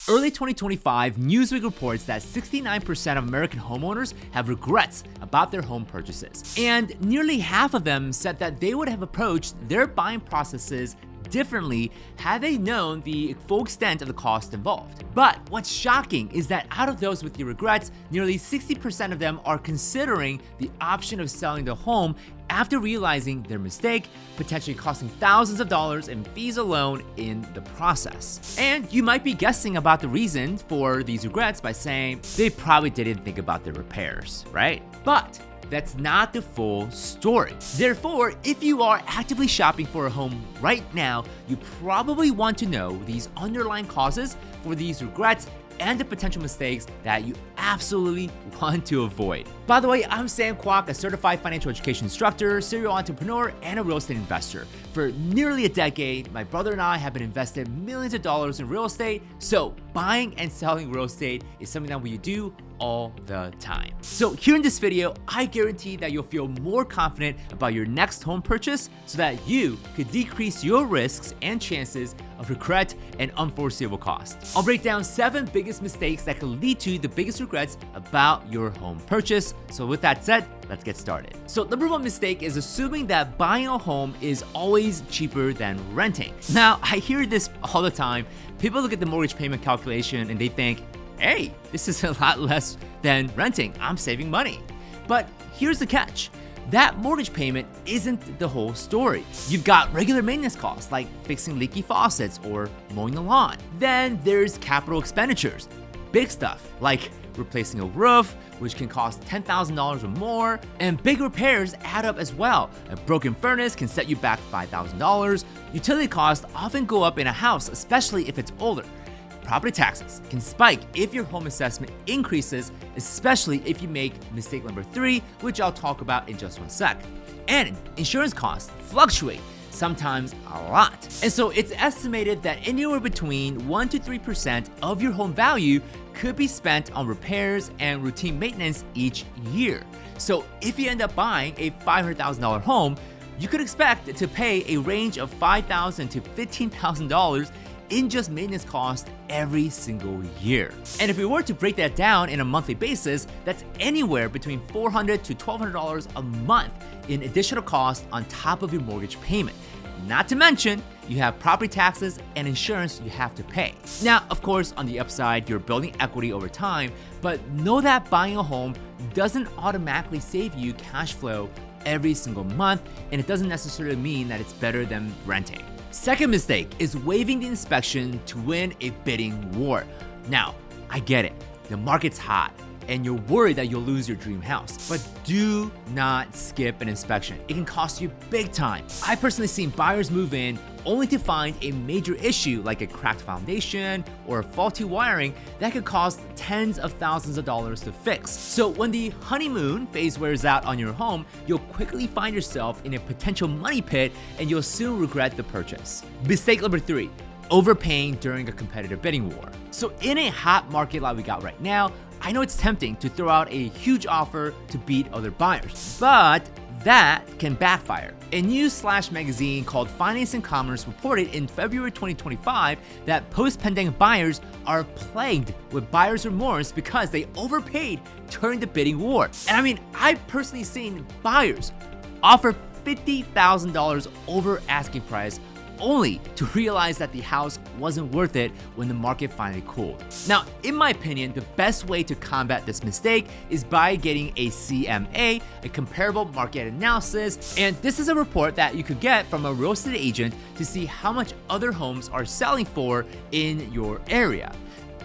Early 2025, Newsweek reports that 69% of American homeowners have regrets about their home purchases. And nearly half of them said that they would have approached their buying processes differently had they known the full extent of the cost involved. But what's shocking is that out of those with the regrets, nearly 60% of them are considering the option of selling the home after realizing their mistake, potentially costing thousands of dollars in fees alone in the process. And you might be guessing about the reason for these regrets by saying they probably didn't think about the repairs, right? But that's not the full story. Therefore, if you are actively shopping for a home right now, you probably want to know these underlying causes for these regrets and the potential mistakes that you absolutely want to avoid. By the way, I'm Kwak, a certified financial education instructor, serial entrepreneur, and a real estate investor. For nearly a decade, my brother and I have been invested millions of dollars in real estate, so buying and selling real estate is something that we do all the time. So here in this video, I guarantee that you'll feel more confident about your next home purchase so that you could decrease your risks and chances of regret and unforeseeable costs. I'll break down 7 biggest mistakes that could lead to the biggest regrets about your home purchase. So with that said, let's get started. So number 1 mistake is assuming that buying a home is always cheaper than renting. Now, I hear this all the time. People look at the mortgage payment calculation and they think, hey, this is a lot less than renting. I'm saving money. But here's the catch. That mortgage payment isn't the whole story. You've got regular maintenance costs like fixing leaky faucets or mowing the lawn. Then there's capital expenditures, big stuff like replacing a roof, which can cost $10,000 or more, and big repairs add up as well. A broken furnace can set you back $5,000. Utility costs often go up in a house, especially if it's older. Property taxes can spike if your home assessment increases, especially if you make mistake number 3, which I'll talk about in just one sec. And insurance costs fluctuate, sometimes a lot. And so it's estimated that anywhere between 1 to 3% of your home value could be spent on repairs and routine maintenance each year. So if you end up buying a $500,000 home, you could expect to pay a range of $5,000 to $15,000 in just maintenance costs every single year. And if we were to break that down in a monthly basis, that's anywhere between $400 to $1,200 a month in additional costs on top of your mortgage payment. Not to mention, you have property taxes and insurance you have to pay. Now, of course, on the upside, you're building equity over time, but know that buying a home doesn't automatically save you cash flow every single month, and it doesn't necessarily mean that it's better than renting. Second mistake is waiving the inspection to win a bidding war. Now, I get it. The market's hot and you're worried that you'll lose your dream house. But do not skip an inspection. It can cost you big time. I personally seen buyers move in only to find a major issue like a cracked foundation or faulty wiring that could cost tens of thousands of dollars to fix. So when the honeymoon phase wears out on your home, you'll quickly find yourself in a potential money pit and you'll soon regret the purchase. Mistake number 3, overpaying during a competitive bidding war. So in a hot market like we got right now, I know it's tempting to throw out a huge offer to beat other buyers, but that can backfire. A news/magazine called Finance and Commerce reported in February 2025 that post-pandemic buyers are plagued with buyer's remorse because they overpaid during the bidding war. And I mean, I've personally seen buyers offer $50,000 over asking price only to realize that the house wasn't worth it when the market finally cooled. Now, in my opinion, the best way to combat this mistake is by getting a CMA, a comparable market analysis, and this is a report that you could get from a real estate agent to see how much other homes are selling for in your area.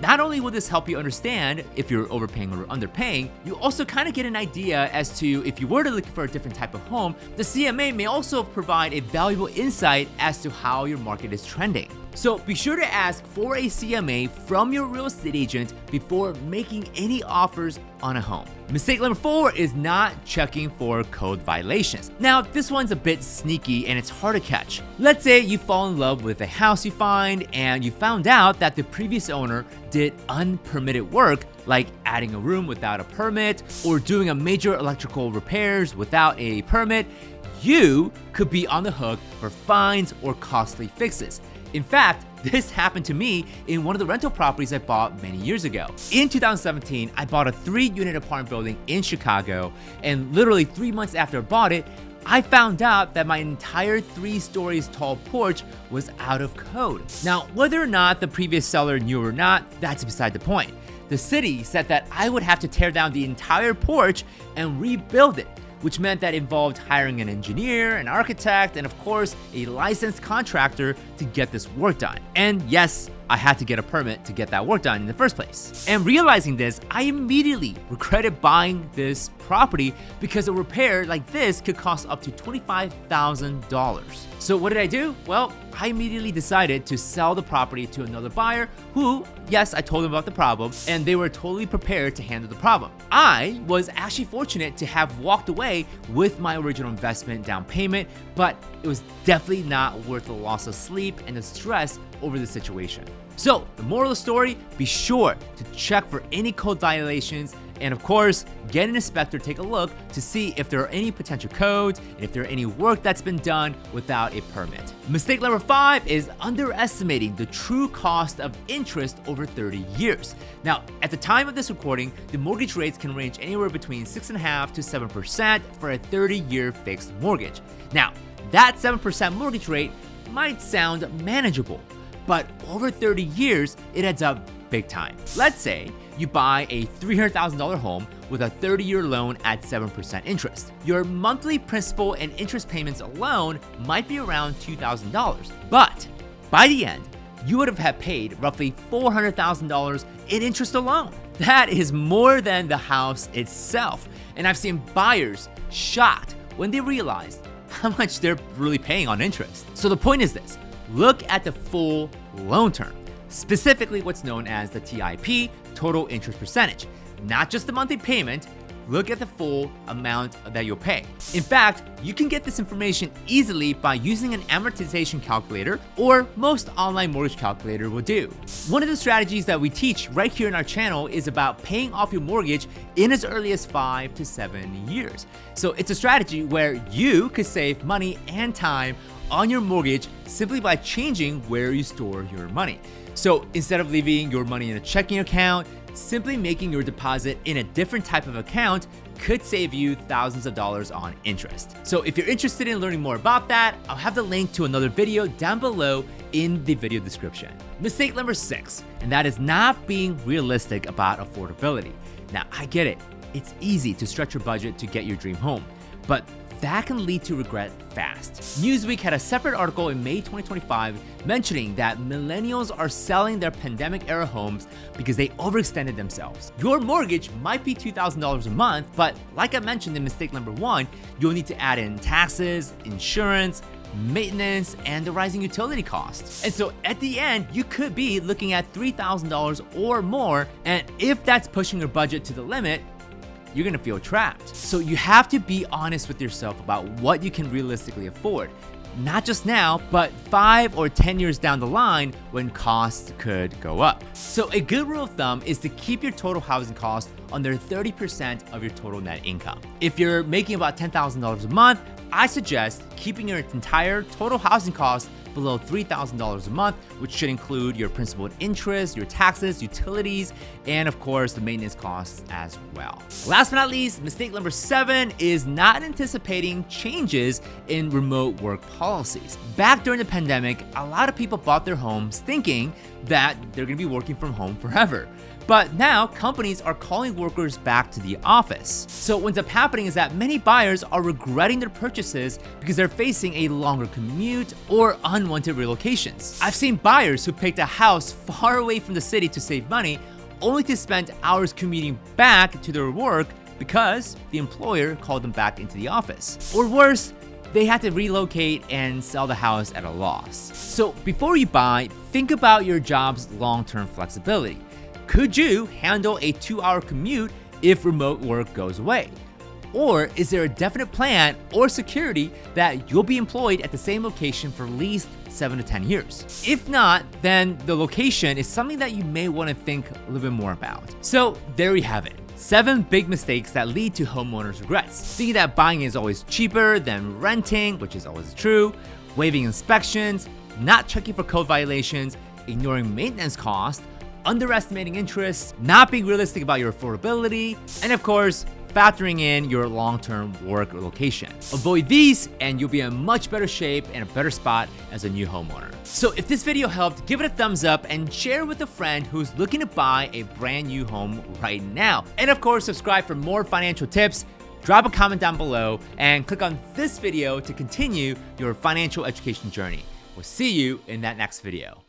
Not only will this help you understand if you're overpaying or underpaying, you also kind of get an idea as to if you were to look for a different type of home, the CMA may also provide a valuable insight as to how your market is trending. So be sure to ask for a CMA from your real estate agent before making any offers on a home. Mistake number 4 is not checking for code violations. Now, this one's a bit sneaky and it's hard to catch. Let's say you fall in love with a house you find and you found out that the previous owner did unpermitted work like adding a room without a permit or doing a major electrical repairs without a permit. You could be on the hook for fines or costly fixes. In fact, This happened to me in one of the rental properties I bought many years ago. In 2017, I bought a 3-unit apartment building in Chicago, and literally 3 months after I bought it, I found out that my entire 3 stories tall porch was out of code. Now, whether or not the previous seller knew or not, that's beside the point. The city said that I would have to tear down the entire porch and rebuild it, which meant that involved hiring an engineer, an architect, and of course, a licensed contractor to get this work done. And yes, I had to get a permit to get that work done in the first place. And realizing this, I immediately regretted buying this property because a repair like this could cost up to $25,000. So what did I do? Well, I immediately decided to sell the property to another buyer who, yes, I told them about the problem, and they were totally prepared to handle the problem. I was actually fortunate to have walked away with my original investment down payment, but it was definitely not worth the loss of sleep and the stress over the situation. So the moral of the story, be sure to check for any code violations, and of course, get an inspector to take a look to see if there are any potential codes and if there are any work that's been done without a permit. Mistake number 5 is underestimating the true cost of interest over 30 years. Now, at the time of this recording, the mortgage rates can range anywhere between 6.5% to 7% for a 30-year fixed mortgage. Now, that 7% mortgage rate might sound manageable, but over 30 years, it adds up big time. Let's say you buy a $300,000 home with a 30-year loan at 7% interest. Your monthly principal and interest payments alone might be around $2,000, but by the end, you would have had paid roughly $400,000 in interest alone. That is more than the house itself, and I've seen buyers shocked when they realized how much they're really paying on interest. So the point is this: look at the full loan term, specifically what's known as the TIP, total interest percentage, not just the monthly payment. Look at the full amount that you'll pay. In fact, you can get this information easily by using an amortization calculator, or most online mortgage calculator will do. One of the strategies that we teach right here in our channel is about paying off your mortgage in as early as 5 to 7 years. So it's a strategy where you could save money and time on your mortgage simply by changing where you store your money. So instead of leaving your money in a checking account, simply making your deposit in a different type of account could save you thousands of dollars on interest. So if you're interested in learning more about that, I'll have the link to another video down below in the video description. Mistake number 6, and that is not being realistic about affordability. Now, I get it. It's easy to stretch your budget to get your dream home, but that can lead to regret fast. Newsweek had a separate article in May 2025 mentioning that millennials are selling their pandemic-era homes because they overextended themselves. Your mortgage might be $2,000 a month, but like I mentioned in mistake number 1, you'll need to add in taxes, insurance, maintenance, and the rising utility costs. And so at the end, you could be looking at $3,000 or more, and if that's pushing your budget to the limit, you're gonna feel trapped. So you have to be honest with yourself about what you can realistically afford. Not just now, but 5 or 10 years down the line when costs could go up. So a good rule of thumb is to keep your total housing cost under 30% of your total net income. If you're making about $10,000 a month, I suggest keeping your entire total housing cost below $3,000 a month, which should include your principal and interest, your taxes, utilities, and of course the maintenance costs as well. Last but not least, mistake number 7 is not anticipating changes in remote work policies. Back during the pandemic, a lot of people bought their homes thinking that they're gonna be working from home forever. But now companies are calling workers back to the office. So what ends up happening is that many buyers are regretting their purchases because they're facing a longer commute or unwanted relocations. I've seen buyers who picked a house far away from the city to save money, only to spend hours commuting back to their work because the employer called them back into the office. Or worse, they had to relocate and sell the house at a loss. So before you buy, think about your job's long-term flexibility. Could you handle a 2-hour commute if remote work goes away? Or is there a definite plan or security that you'll be employed at the same location for at least 7 to 10 years? If not, then the location is something that you may want to think a little bit more about. So there you have it. 7 big mistakes that lead to homeowners' regrets. Thinking that buying is always cheaper than renting, which is always true, waiving inspections, not checking for code violations, ignoring maintenance costs, underestimating interest, not being realistic about your affordability, and of course, factoring in your long-term work location. Avoid these and you'll be in much better shape and a better spot as a new homeowner. So if this video helped, give it a thumbs up and share with a friend who's looking to buy a brand new home right now. And of course, subscribe for more financial tips. Drop a comment down below and click on this video to continue your financial education journey. We'll see you in that next video.